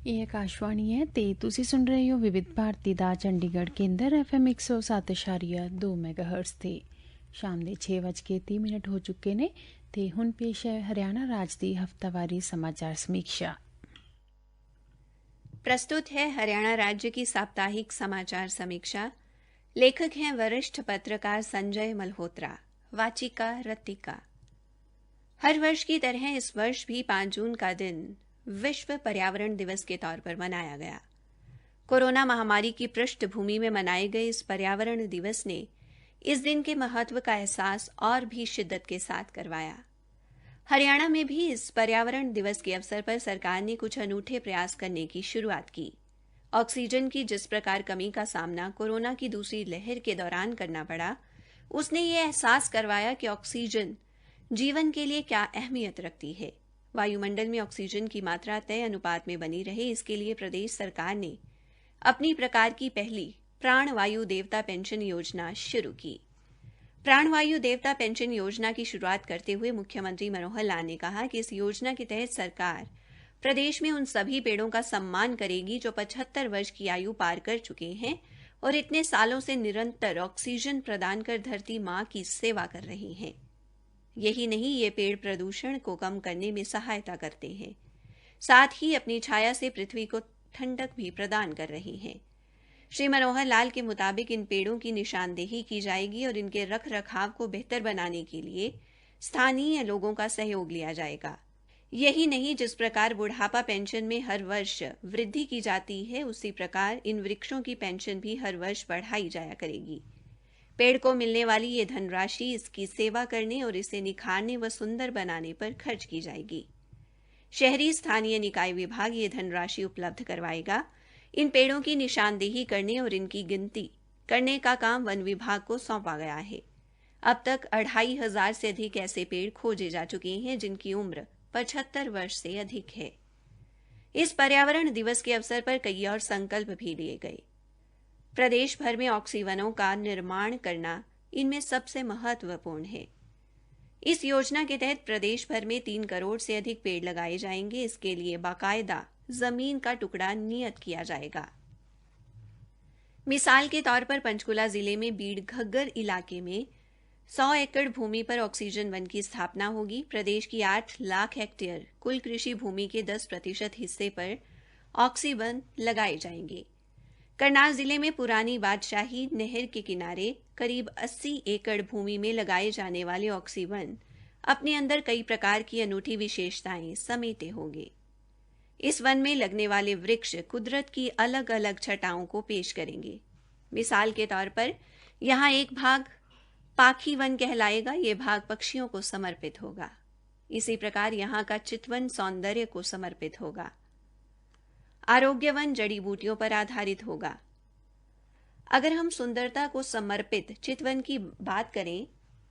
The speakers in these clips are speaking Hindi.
ਇਹ ਆਕਾਸ਼ਵਾਣੀ ਹੈ ਤੇ ਤੁਸੀਂ ਸੁਣ ਰਹੇ ਹੋ ਵਿਵਿਧ ਭਾਰਤੀ ਦਾ ਚੰਡੀਗੜ੍ਹ ਕੇਂਦਰ FM 107.2 ਮੈਗਾਹਰਟਜ਼ ਤੇ ਸ਼ਾਮ ਦੇ 6:30 ਹੋ ਚੁੱਕੇ ਨੇ ਤੇ ਹੁਣ ਪੇਸ਼ ਹੈ ਹਰਿਆਣਾ ਰਾਜ ਦੀ ਹਫ਼ਤਾਵਾਰੀ समाचार समीक्षा। प्रस्तुत है हरियाणा राज्य की साप्ताहिक समाचार समीक्षा। लेखक हैं वरिष्ठ पत्रकार संजय मल्होत्रा। वाचिका रत्तिका। हर वर्ष की तरह इस वर्ष भी 5 जून का दिन विश्व पर्यावरण दिवस के तौर पर मनाया गया। कोरोना महामारी की पृष्ठभूमि में मनाए गए इस पर्यावरण दिवस ने इस दिन के महत्व का एहसास और भी शिद्दत के साथ करवाया। हरियाणा में भी इस पर्यावरण दिवस के अवसर पर सरकार ने कुछ अनूठे प्रयास करने की शुरुआत की। ऑक्सीजन की जिस प्रकार कमी का सामना कोरोना की दूसरी लहर के दौरान करना पड़ा, उसने ये एहसास करवाया कि ऑक्सीजन जीवन के लिए क्या अहमियत रखती है। वायुमंडल में ऑक्सीजन की मात्रा तय अनुपात में बनी रहे, इसके लिए प्रदेश सरकार ने अपनी प्रकार की पहली प्राणवायु देवता पेंशन योजना शुरू की। प्राणवायु देवता पेंशन योजना की शुरुआत करते हुए मुख्यमंत्री मनोहर लाल ने कहा कि इस योजना के तहत सरकार प्रदेश में उन सभी पेड़ों का सम्मान करेगी जो 75 वर्ष की आयु पार कर चुके हैं और इतने सालों से निरंतर ऑक्सीजन प्रदान कर धरती मां की सेवा कर रहे हैं। यही नहीं, ये पेड़ प्रदूषण को कम करने में सहायता करते हैं, साथ ही अपनी छाया से पृथ्वी को ठंडक भी प्रदान कर रहे हैं। श्री मनोहर लाल के मुताबिक इन पेड़ों की निशानदेही की जाएगी और इनके रख रखाव को बेहतर बनाने के लिए स्थानीय लोगों का सहयोग लिया जाएगा। यही नहीं, जिस प्रकार बुढ़ापा पेंशन में हर वर्ष वृद्धि की जाती है, उसी प्रकार इन वृक्षों की पेंशन भी हर वर्ष बढ़ाई जाया करेगी। पेड़ को मिलने वाली ये धनराशि इसकी सेवा करने और इसे निखारने व सुंदर बनाने पर खर्च की जाएगी। शहरी स्थानीय निकाय विभाग ये धनराशि उपलब्ध करवाएगा। इन पेड़ों की निशानदेही करने और इनकी गिनती करने का काम वन विभाग को सौंपा गया है। अब तक 2500 से अधिक ऐसे पेड़ खोजे जा चुके हैं जिनकी उम्र 75 वर्ष से अधिक है। इस पर्यावरण दिवस के अवसर पर कई और संकल्प भी लिए गए। प्रदेश भर में ऑक्सीवनों का निर्माण करना इनमें सबसे महत्वपूर्ण है। इस योजना के तहत प्रदेश भर में 3 करोड़ से अधिक पेड़ लगाए जाएंगे। इसके लिए बाकायदा जमीन का टुकड़ा नियत किया जाएगा। मिसाल के तौर पर पंचकुला जिले में बीड़ घग्गर इलाके में 100 एकड़ भूमि पर ऑक्सीजन वन की स्थापना होगी। प्रदेश की 8 लाख हेक्टेयर कुल कृषि भूमि के 10% हिस्से पर ऑक्सीवन लगाए जाएंगे। करनाल जिले में पुरानी बादशाही नहर के किनारे करीब 80 एकड़ भूमि में लगाए जाने वाले ऑक्सीवन अपने अंदर कई प्रकार की अनूठी विशेषताएं समेटे होंगे। इस वन में लगने वाले वृक्ष कुदरत की अलग अलग छटाओं को पेश करेंगे। मिसाल के तौर पर यहाँ एक भाग पाखी वन कहलाएगा, ये भाग पक्षियों को समर्पित होगा। इसी प्रकार यहाँ का चितवन सौंदर्य को समर्पित होगा। आरोग्यवन जड़ी बूटियों पर आधारित होगा। अगर हम सुंदरता को समर्पित चितवन की बात करें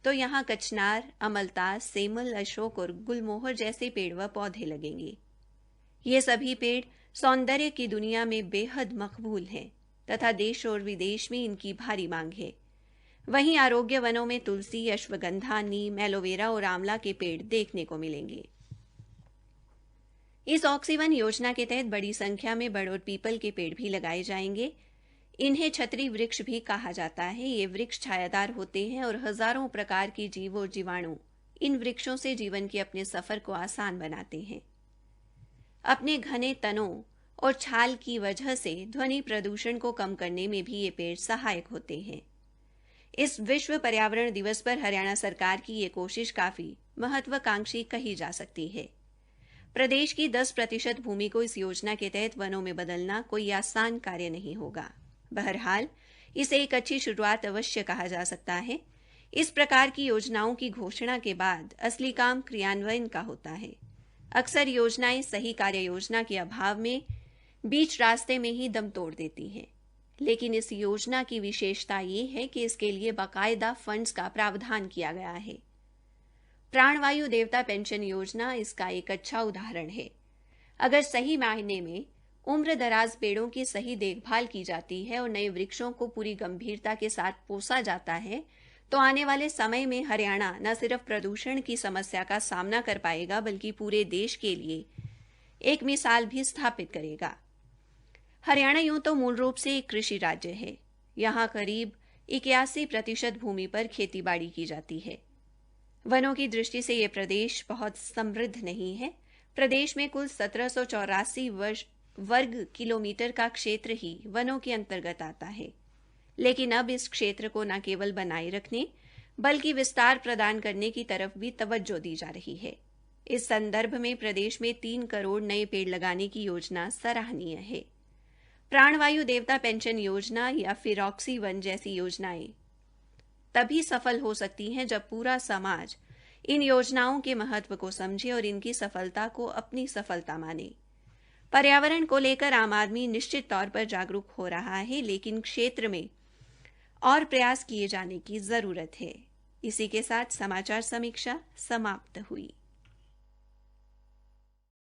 तो यहाँ कचनार, अमलतास, सेमल, अशोक और गुलमोहर जैसे पेड़ व पौधे लगेंगे। ये सभी पेड़ सौंदर्य की दुनिया में बेहद मकबूल हैं तथा देश और विदेश में इनकी भारी मांग है। वहीं आरोग्य वनों में तुलसी, अश्वगंधा, नीम, एलोवेरा और आंवला के पेड़ देखने को मिलेंगे। इस ऑक्सीवन योजना के तहत बड़ी संख्या में बड़ और पीपल के पेड़ भी लगाए जाएंगे। इन्हें छतरी वृक्ष भी कहा जाता है। ये वृक्ष छायादार होते हैं और हजारों प्रकार की जीव और जीवाणु इन वृक्षों से जीवन के अपने सफर को आसान बनाते हैं। अपने घने तनों और छाल की वजह से ध्वनि प्रदूषण को कम करने में भी ये पेड़ सहायक होते हैं। इस विश्व पर्यावरण दिवस पर हरियाणा सरकार की ये कोशिश काफी महत्वाकांक्षी कही जा सकती है। प्रदेश की 10% भूमि को इस योजना के तहत वनों में बदलना कोई आसान कार्य नहीं होगा। बहरहाल इसे एक अच्छी शुरुआत अवश्य कहा जा सकता है। इस प्रकार की योजनाओं की घोषणा के बाद असली काम क्रियान्वयन का होता है। अक्सर योजनाएं सही कार्य योजना के अभाव में बीच रास्ते में ही दम तोड़ देती हैं। लेकिन इस योजना की विशेषता ये है कि इसके लिए बाकायदा फंड्स का प्रावधान किया गया है। प्राणवायु देवता पेंशन योजना इसका एक अच्छा उदाहरण है। अगर सही मायने में उम्र दराज पेड़ों की सही देखभाल की जाती है और नए वृक्षों को पूरी गंभीरता के साथ पोसा जाता है तो आने वाले समय में हरियाणा न सिर्फ प्रदूषण की समस्या का सामना कर पाएगा बल्कि पूरे देश के लिए एक मिसाल भी स्थापित करेगा। हरियाणा यूं तो मूल रूप से एक कृषि राज्य है। यहाँ करीब 81% भूमि पर खेतीबाड़ी की जाती है। वनों की दृष्टि से यह प्रदेश बहुत समृद्ध नहीं है। प्रदेश में कुल 1784 वर्ग किलोमीटर का क्षेत्र ही वनों के अंतर्गत आता है। लेकिन अब इस क्षेत्र को न केवल बनाए रखने बल्कि विस्तार प्रदान करने की तरफ भी तवज्जो दी जा रही है। इस संदर्भ में प्रदेश में 3 करोड़ नए पेड़ लगाने की योजना सराहनीय है। प्राणवायु देवता पेंशन योजना या फिर ऑक्सीवन जैसी योजनाएं तभी सफल हो सकती हैं जब पूरा समाज इन योजनाओं के महत्व को समझे और इनकी सफलता को अपनी सफलता माने। पर्यावरण को लेकर आम आदमी निश्चित तौर पर जागरूक हो रहा है, लेकिन क्षेत्र में और प्रयास किए जाने की जरूरत है। इसी के साथ समाचार समीक्षा समाप्त हुई।